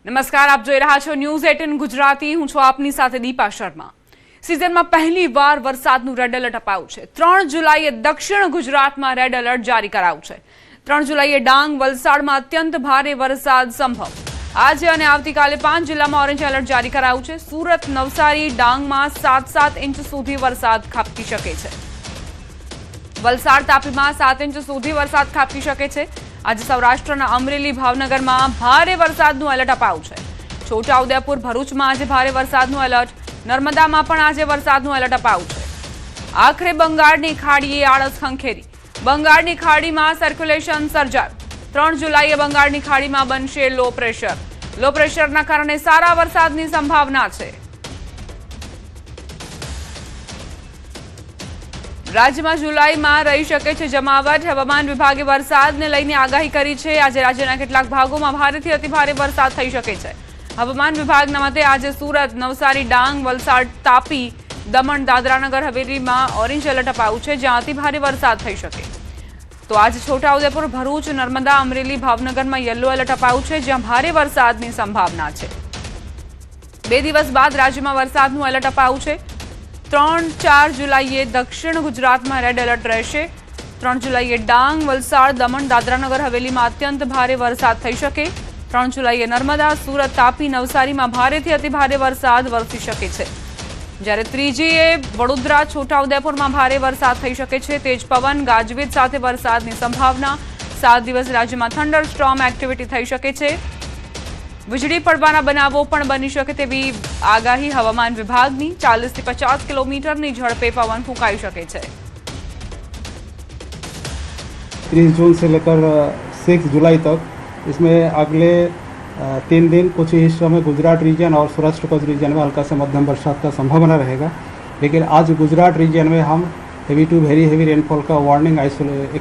નમસ્કાર, આપ જોઈ રહ્યા છો ન્યૂઝ 18 ગુજરાતી. હું છું આપની સાથે દીપા શર્મા. સિઝનમાં પહેલીવાર વરસાદનું રેડ એલર્ટ અપાયું છે. 3 જુલાઈએ દક્ષિણ ગુજરાતમાં રેડ એલર્ટ જારી કરાયું છે. 3 જુલાઈએ ડાંગ, વલસાડમાં અત્યંત ભારે વરસાદ સંભવ. આજે અને આવતીકાલે 5 જિલ્લામાં ઓરેન્જ એલર્ટ જારી કરાયું છે. સુરત, નવસારી, ડાંગમાં 7 ઇંચ સુધી વરસાદ ખાબકી શકે છે. વલસાડ, તાપીમાં 7 ઇંચ સુધી વરસાદ ખાબકી શકે છે. આજે સૌરાષ્ટ્રના અમરેલી, ભાવનગરમાં ભારે વરસાદનું એલર્ટ અપાયું છે. છોટાઉદેપુર, ભરૂચમાં આજે ભારે વરસાદનું એલર્ટ. નર્મદામાં પણ આજે વરસાદનું એલર્ટ અપાયું છે. આખરે બંગાળની ખાડીએ આળસ ખંખેરી. બંગાળની ખાડીમાં સર્ક્યુલેશન સર્જાયું. 3 જુલાઈએ બંગાળની ખાડીમાં બનશે લો પ્રેશર. લો પ્રેશરના કારણે સારા વરસાદની સંભાવના છે. રાજ્યમાં જુલાઈમાં રહી શકે છે જમાવટ. હવામાન વિભાગે વરસાદને લઈને આગાહી કરી છે. આજે રાજ્યના કેટલાક ભાગોમાં ભારેથી અતિભારે વરસાદ થઈ શકે છે. હવામાન વિભાગના મતે આજે સુરત, નવસારી, ડાંગ, વલસાડ, તાપી, દમણ, દાદરાનગર હવેલીમાં ઓરેન્જ એલર્ટ અપાયું છે, જ્યાં અતિભારે વરસાદ થઈ શકે. તો આજે છોટાઉદેપુર, ભરૂચ, નર્મદા, અમરેલી, ભાવનગરમાં યલો એલર્ટ અપાયું છે, જ્યાં ભારે વરસાદની સંભાવના છે. 2 દિવસ બાદ રાજ્યમાં વરસાદનું એલર્ટ અપાયું છે. 3-4 જુલાઈએ દક્ષિણ ગુજરાતમાં રેડ એલર્ટ રહેશે. 3 જુલાઈએ ડાંગ, વલસાડ, દમણ, દાદરાનગર હવેલીમાં અત્યંત ભારે વરસાદ થઈ શકે. 3 જુલાઈએ નર્મદા, સુરત, તાપી, નવસારીમાં ભારેથી અતિભારે વરસાદ વરસી શકે છે. જ્યારે 3જીએ વડોદરા, છોટાઉદેપુરમાં ભારે વરસાદ થઈ શકે છે. તેજ પવન, ગાજવીજ સાથે વરસાદની સંભાવના. 7 દિવસ રાજ્યમાં થંડર સ્ટોર્મ એક્ટિવિટી થઈ શકે છે. વીજળી પડવાના બનાવો પણ બની શકે તેવી આગાહી હવામાન વિભાગની. 40 થી 50 કિલોમીટરની ઝડપે પવન ફૂંકાઈ શકે છે. 30 जून से लेकर 6 जुलाई तक इसमें अगले 3 दिन कुछ हिस्सों में गुजरात रीजन और सौराष्ट्र कच्छ रीजन में हल्का से मध्यम बरसात का संभावना रहेगा. लेकिन आज गुजरात रीजन में हम heavy to very heavy rainfall का वार्निंग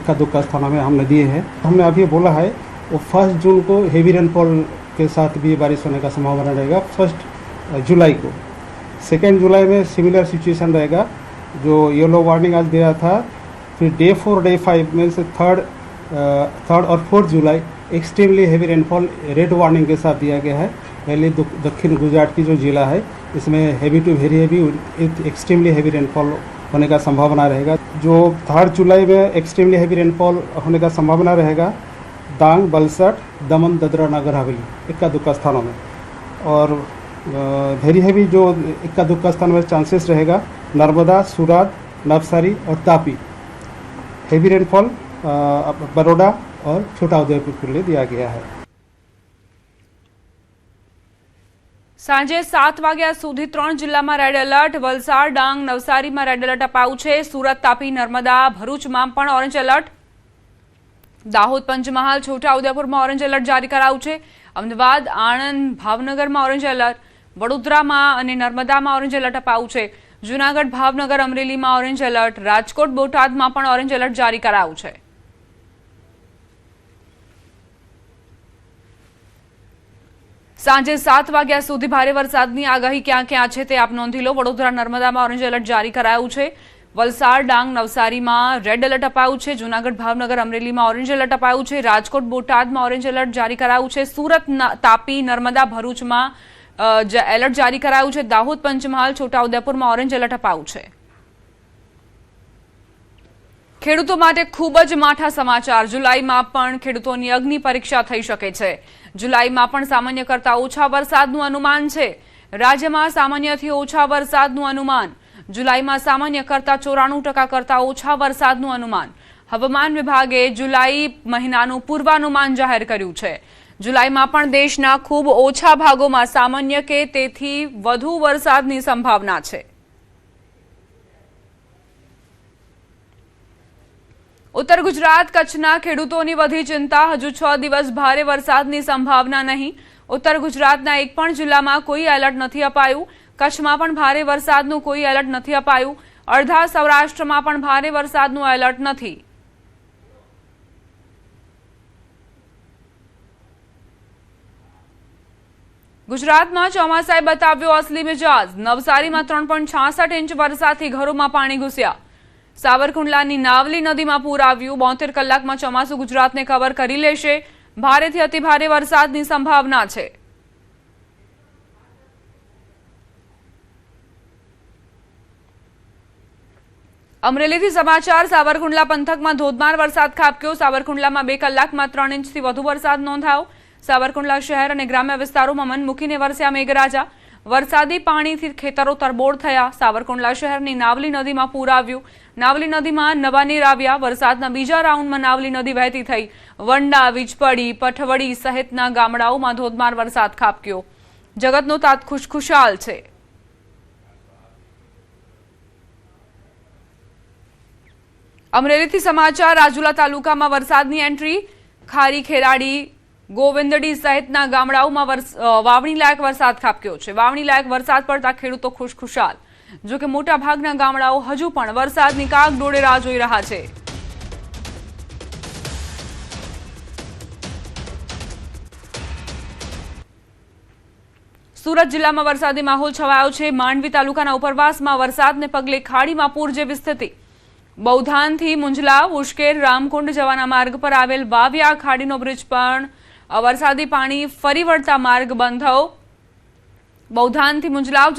इक्का दुक्का स्थानों में हमने दिए हैं. हमने अभी बोला है वो 1 जून को हेवी रेनफॉल के साथ भी बारिश होने का संभावना रहेगा. 1 जुलाई को 2 जुलाई में सिमिलर सिचुएशन रहेगा. जो येलो वार्निंग आज दिया था, फिर डे 4 डे 5 में से 3 और 4 जुलाई extremely heavy rainfall red warning के साथ दिया गया है. पहले दक्षिण गुजरात की जो जिला है इसमें heavy to very heavy extremely heavy rainfall होने का संभावना रहेगा. जो 3 जुलाई में एक्सट्रीमली हेवी रेनफॉल होने का संभावना रहेगा डांग, वलसाड, दमन, दादरा नगर हवेली इक्का दुक्का स्थानों में. और वेरी हेवी जो इक्का दुक्का स्थानों में चांसेस रहेगा नर्मदा, सूरत, नवसारी और तापी. हेवी रेनफॉल बड़ौदा और छोटाउदेपुर के लिए दिया गया है. સાંજે 7 વાગ્યા સુધી 3 જિલ્લામાં રેડ એલર્ટ. વલસાડ, ડાંગ, નવસારીમાં રેડ એલર્ટ અપાયું છે. સુરત, તાપી, નર્મદા, ભરૂચમાં પણ ઓરેન્જ એલર્ટ. દાહોદ, પંચમહાલ, છોટાઉદેપુરમાં ઓરેન્જ એલર્ટ જારી કરાયું છે. અમદાવાદ, આણંદ, ભાવનગરમાં ઓરેન્જ એલર્ટ. વડોદરામાં અને નર્મદામાં ઓરેન્જ એલર્ટ અપાયું છે. જૂનાગઢ, ભાવનગર, અમરેલીમાં ઓરેન્જ એલર્ટ. રાજકોટ, બોટાદમાં પણ ઓરેન્જ એલર્ટ જારી કરાયું છે. સાંજે 7 વાગ્યા સુધી ભારે વરસાદની આગાહી ક્યાં ક્યાં છે તે આપ નોંધી લો. વડોદરા, નર્મદામાં ઓરેન્જ એલર્ટ જારી કરાયું છે. વલસાડ, ડાંગ, નવસારીમાં રેડ એલર્ટ અપાયું છે. જૂનાગઢ, ભાવનગર, અમરેલીમાં ઓરેન્જ એલર્ટ અપાયું છે. રાજકોટ, બોટાદમાં ઓરેન્જ એલર્ટ જારી કરાયું છે. સુરત, તાપી, નર્મદા, ભરૂચમાં એલર્ટ જારી કરાયું છે. દાહોદ, પંચમહાલ, છોટાઉદેપુરમાં ઓરેન્જ એલર્ટ અપાયું છે. ખેડૂતો માટે ખૂબ જ માઠા સમાચાર. જુલાઈમાં પણ ખેડૂતોની અગ્નિ પરીક્ષા થઈ શકે છે. જુલાઈમાં પણ સામાન્ય કરતાં ઓછા વરસાદનું અનુમાન છે. રાજ્યમાં સામાન્યથી ઓછા વરસાદનું અનુમાન. જુલાઈમાં સામાન્ય કરતાં 94% કરતાં ઓછા વરસાદનું અનુમાન. હવામાન વિભાગે જુલાઈ મહિનાનું પૂર્વાનુમાન જાહેર કર્યું છે. જુલાઈમાં પણ દેશના ખૂબ ઓછા ભાગોમાં સામાન્ય કે તેથી વધુ વરસાદની સંભાવના છે. ઉત્તર ગુજરાત, કચ્છના ખેડૂતોની વધી ચિંતા. હજુ 6 દિવસ ભારે વરસાદની સંભાવના નહીં. ઉત્તર ગુજરાતના એક પણ જિલ્લામાં કોઈ એલર્ટ નથી અપાયું. કચ્છમાં પણ ભારે વરસાદનું કોઈ એલર્ટ નથી અપાયું. અડધા સૌરાષ્ટ્રમાં પણ ભારે વરસાદનું એલર્ટ નથી. ગુજરાતમાં ચોમાસાએ બતાવ્યો અસલી મિજાજ. નવસારીમાં 3.66 ઇંચ વરસાદથી ઘરોમાં પાણી ઘૂસ્યા. સાવરકુંડલાની નાવલી નદીમાં પૂર આવ્યું. 72 કલાકમાં ચોમાસું ગુજરાતને કવર કરી લેશે. ભારેથી અતિભારે વરસાદની સંભાવના છે. અમરેલીથી સમાચાર સાવરકુંડલા પંથકમાં ધોધમાર વરસાદ ખાબક્યો। સાવરકુંડલામાં 2 કલાકમાં 3 ઇંચથી વધુ વરસાદ નોંધાયો। સાવરકુંડલા શહેર અને ગ્રામ્ય વિસ્તારોમાં મન મૂકીને વરસ્યા મેઘરાજા। વરસાદી પાણીથી ખેતરો તરબોળ થયા। સાવરકુંડલા શહેરની નાવલી નદીમાં પૂર આવ્યું। નાવલી નદીમાં નવા નીર આવ્યા। વરસાદના બીજા રાઉન્ડમાં નાવલી નદી વહેતી થઈ। વંડા, વીજપડી, પઠવડી સહિતના ગામડાઓમાં ધોધમાર વરસાદ ખાબક્યો। જગતનો તાત ખુશખુશાલ છે। અમરેલીથી સમાચાર રાજુલા તાલુકામાં વરસાદની એન્ટ્રી। ખારી, ખેરાડી, ગોવિંદડી સહિતના ગામડાઓમાં વાવણી લાયક વરસાદ ખાબક્યો છે। વાવણી લાયક વરસાદ પડતા ખેડૂતો ખુશખુશાલ। જો કે મોટા ભાગના ગામડાઓ હજુ પણ વરસાદની કાગડોળે રાહ જોઈ રહ્યા છે। સુરત જિલ્લામાં વરસાદી માહોલ છવાયો છે। માંડવી તાલુકાના ઉપરવાસમાં વરસાદને પગલે ખાડીમાં પૂર જેવી સ્થિતિ। બૌધાનથી મુંજલા, ઉશ્કેર, રામકુંડ જવાના માર્ગ પર આવેલ વાવિયા ખાડીનો બ્રિજ પણ વરસાદી પાણી ફરી વળતા માર્ગ બંધ થયો। બૌધાનથી મુંજલાવ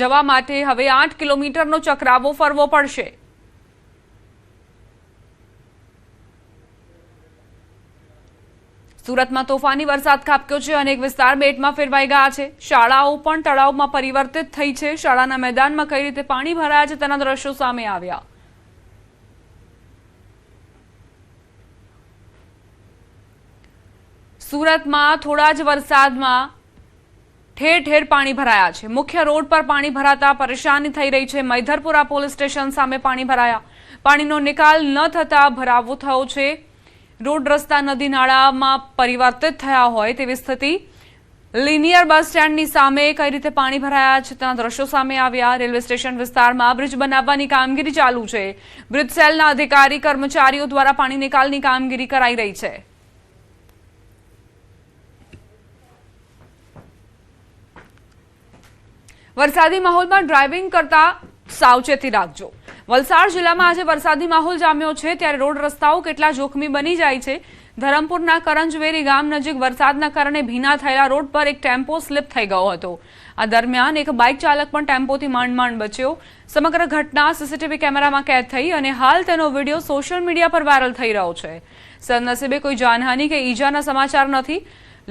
જવા માટે હવે 8 કિલોમીટરનો ચક્રાવો ફરવો પડશે। સુરતમાં તોફાની વરસાદ ખાબક્યો છે। અનેક વિસ્તાર બેટમાં ફેરવાઈ ગયા છે। શાળાઓ પણ તળાવમાં પરિવર્તિત થઈ છે। શાળાના મેદાનમાં કઈ રીતે પાણી ભરાયા છે તેના દ્રશ્યો સામે આવ્યા। સુરતમાં થોડા જ વરસાદમાં ઠેર ઠેર પાણી ભરાયા છે। મુખ્ય રોડ પર પાણી ભરાતા પરેશાની થઈ રહી છે। મૈધરપુરા પોલીસ સ્ટેશન સામે પાણી ભરાયા। પાણીનો નિકાલ ન થતા ભરાવો થયો છે। રોડ રસ્તા નદી નાળામાં પરિવર્તિત થયા હોય તેવી સ્થિતિ। લિનિયર બસ સ્ટેન્ડની સામે કઈ રીતે પાણી ભરાયા છે તેના દ્રશ્યો સામે આવ્યા। રેલવે સ્ટેશન વિસ્તારમાં બ્રિજ બનાવવાની કામગીરી ચાલુ છે। બ્રિજ સેલના અધિકારી કર્મચારીઓ દ્વારા પાણી નિકાલની કામગીરી કરાઈ રહી છે। વરસાદી માહોલમાં ડ્રાઇવિંગ કરતા સાવચેતી રાખજો। વલસાડ જિલ્લામાં આજે વરસાદી માહોલ જામ્યો છે ત્યારે રોડ રસ્તાઓ કેટલા જોખમી બની જાય છે। ધરમપુરના કરંજવેરી ગામ નજીક વરસાદના કારણે ભીના થયેલા રોડ પર એક ટેમ્પો સ્લીપ થઈ ગયો હતો। આ દરમિયાન એક બાઇક ચાલક પણ ટેમ્પોથી માંડ બચ્યો। સમગ્ર ઘટના સીસીટીવી કેમેરામાં કેદ થઈ અને હાલ તેનો વિડીયો સોશિયલ મીડિયા પર વાયરલ થઈ રહ્યો છે। સદનસીબે કોઈ જાનહાનિ કે ઈજાના સમાચાર નથી।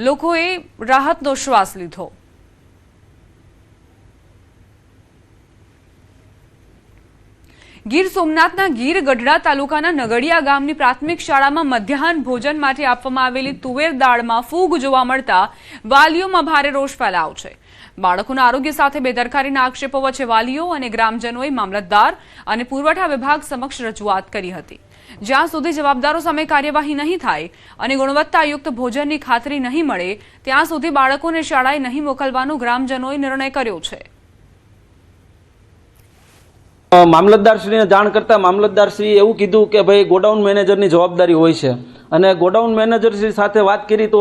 લોકોએ રાહતનો શ્વાસ લીધો। ગીર સોમનાથના ગીર ગઢડા તાલુકાના નગડિયા ગામની પ્રાથમિક શાળામાં મધ્યાહન ભોજન માટે આપવામાં આવેલી તુવેર દાળમાં ફૂગ જોવા મળતા વાલીઓમાં ભારે રોષ ફેલાયો છે। બાળકોના આરોગ્ય સાથે બેદરકારીના આક્ષેપો વચ્ચે વાલીઓ અને ગ્રામજનોએ મામલતદાર અને પુરવઠા વિભાગ સમક્ષ રજૂઆત કરી હતી। જ્યાં સુધી જવાબદારો સામે કાર્યવાહી નહીં થાય અને ગુણવત્તાયુક્ત ભોજનની ખાતરી નહીં મળે ત્યાં સુધી બાળકોને શાળાએ નહીં મોકલવાનો ગ્રામજનોએ નિર્ણય કર્યો છે। મામલતદારશ્રીને જાણ કરતા મામલતદારશ્રીએ એવું કીધું કે ભાઈ ગોડાઉન મેનેજરની જવાબદારી હોય છે અને ગોડાઉન મેનેજરશ્રી સાથે વાત કરી તો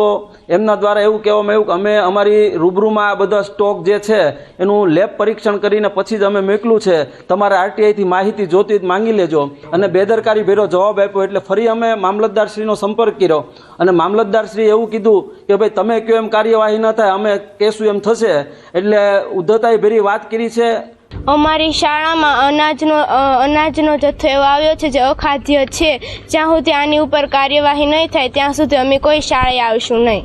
એમના દ્વારા એવું કહેવામાં આવ્યું કે અમે અમારી રૂબરૂમાં આ બધા સ્ટોક જે છે એનું લેબ પરીક્ષણ કરીને પછી જ અમે મોકલું છે। તમારે આરટીઆઈથી માહિતી જોતી માંગી લેજો અને બેદરકારી ભેરો જવાબ આપ્યો એટલે ફરી અમે મામલતદારશ્રીનો સંપર્ક કર્યો અને મામલતદારશ્રીએ એવું કીધું કે ભાઈ તમે કહો એમ કાર્યવાહી ન થાય અમે કહેશું એમ થશે। એટલે ઉદ્ધતાઈ ભેરી વાત કરી છે। અમારી શાળામાં અનાજનો જથ્થો એવો આવ્યો છે જે અખાદ્ય છે। જ્યાં સુધી આની ઉપર કાર્યવાહી નહીં થાય ત્યાં સુધી અમે કોઈ શાળાએ આવશું નહીં।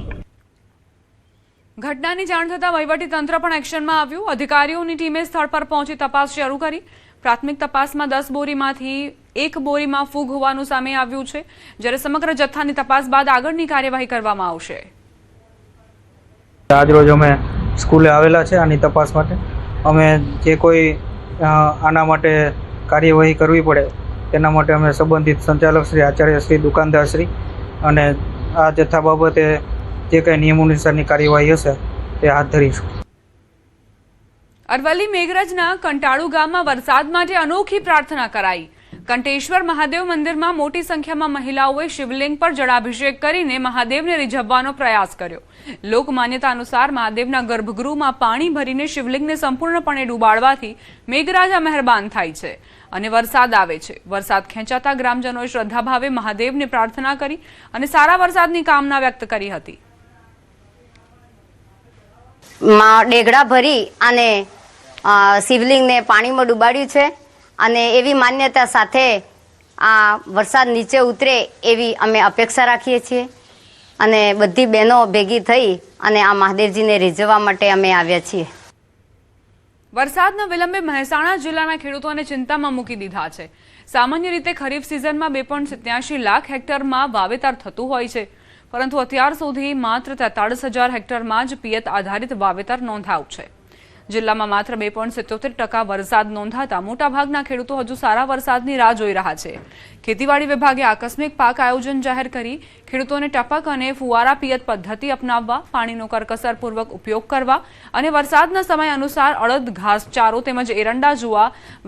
ઘટનાની જાણ થતાં વહીવટી તંત્ર પણ એક્શનમાં આવ્યું। અધિકારીઓની ટીમે સ્થળ પર પહોંચી તપાસ શરૂ કરી। પ્રાથમિક તપાસમાં 10 બોરીમાંથી 1 બોરીમાં ફૂગ હોવાનું સામે આવ્યું છે જ્યારે સમગ્ર જથ્થાની તપાસ બાદ આગળની કાર્યવાહી કરવામાં આવશે। આજરોજ અમે સ્કૂલે આવેલા છે આની તપાસ માટે। અમે જે કોઈ આના માટે કાર્યવાહી કરવી પડે તેના માટે અમે સંબંધિત સંચાલકશ્રી, આચાર્યશ્રી, દુકાનદારશ્રી અને આ જથ્થા બાબતે જે કંઈ નિયમ અનુસારની કાર્યવાહી હશે તે હાથ ધરીશું। અરવલ્લી મેઘરજના કંટાળુ ગામમાં વરસાદ માટે અનોખી પ્રાર્થના કરાઈ। કંટેશ્વર મહાદેવ મંદિરમાં મોટી સંખ્યામાં મહિલાઓએ શિવલિંગ પર જળાભિષેક કરીને મહાદેવને રીઝવવાનો પ્રયાસ કર્યો। લોકમાન્યતા અનુસાર મહાદેવના ગર્ભગૃહમાં પાણી ભરીને શિવલિંગને સંપૂર્ણપણે ડૂબાડવાથી મેઘરાજા મહેરબાન થાય છે અને વરસાદ આવે છે। વરસાદ ખેંચાતા ગ્રામજનોએ શ્રદ્ધાભાવે મહાદેવને પ્રાર્થના કરી અને સારા વરસાદની કામના વ્યક્ત કરી હતી। ડેગડા ભરી અને શિવલિંગને પાણીમાં ડૂબાડ્યું છે અને એવી માન્યતા સાથે આ વરસાદ નીચે ઉતરે એવી અમે અપેક્ષા રાખીએ છીએ અને બધી બહેનો ભેગી થઈ અને આ મહાદેવજીને રીઝવવા માટે અમે આવ્યા છીએ. વરસાદના વિલંબે મહેસાણા જિલ્લાના ખેડૂતોને ચિંતામાં મૂકી દીધા છે. સામાન્ય રીતે ખરીફ સિઝનમાં 2.87 લાખ હેક્ટરમાં વાવેતર થતું હોય છે, પરંતુ અત્યાર સુધી માત્ર 43,000 હેક્ટરમાં જ પિયત આધારિત વાવેતર નોંધાયું છે. જિલ્લામાં માત્ર 2.77% વરસાદ નોંધાતા મોટાભાગના ખેડૂતો હજુ સારા વરસાદની રાહ જોઈ રહ્યા છે. ખેતીવાડી વિભાગે આકસ્મિક પાક આયોજન જાહેર કરી ખેડૂતોને ટપક અને ફુવારા પિયત પદ્ધતિ અપનાવવા, પાણીનો કરકસરપૂર્વક ઉપયોગ કરવા અને વરસાદના સમય અનુસાર અડદ, ઘાસચારો તેમજ એરંડા જેવા